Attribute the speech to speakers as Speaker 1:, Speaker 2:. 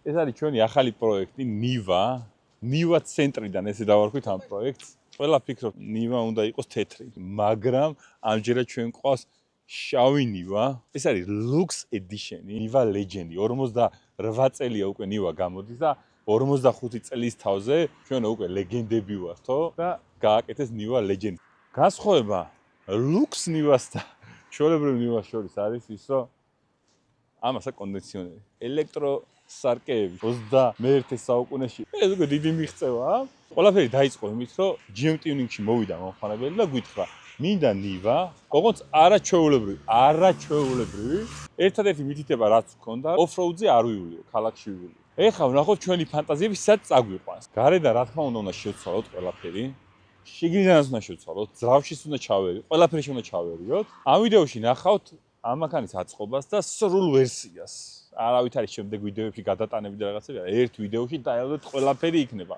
Speaker 1: ეს არის ჩვენი ახალი პროექტი ნივა ცენტრიდან ესე დავარქვით ამ პროექტს. ყველა ფიქრობ ნივა უნდა იყოს თეთრი, მაგრამ ამჯერად ჩვენ ყავს შავი ნივა. ეს არის Lux Edition, ნივა Legend. 48 წელია უკვე ნივა გამოდის და 45 წლის თავზე ჩვენ უკვე ლეგენდები ვართო და გააკეთეს ნივა Legend. განსხვავება Lux ნივას და ჩვეულებრივ ნივას შორის არის ის, რომ ამას აქვს კონდიციონერი. ელექტროსარკეები 21 საუკუნეში. ეს უკვე დიდი მიღწევაა. ყველაფერი დაიწყო იმით, რომ GM Tuning-ში მოვიდა მომხმარებელი და გითხრა, მინდა ნივა, ოღონდ არაჩვეულებრივი. ერთადერთი მითითება რაც ჰქონდა, off-road-ზე არ ვიულიო, ქალაქში ვიულიო. ეხლა ვნახოთ ჩვენი ფანტაზიები სად წაგვიყვანს. გარედან რა თქმა უნდა შევცვალოთ ყველაფერი. შიგნიდანაც უნდა შევცვალოთ, ძრავშიც უნდა ჩავერიოთ, ყველაფერში უნდა ჩავერიოთ. ამ ვიდეოში ნახავთ ამ მანქანის აწყობას და სრულ ვერსიას. არავით არის შემდეგ ვიდეოებში გადატანები და რაღაცები, ერთ ვიდეოში დაელოდეთ ყველაფერი იქნება.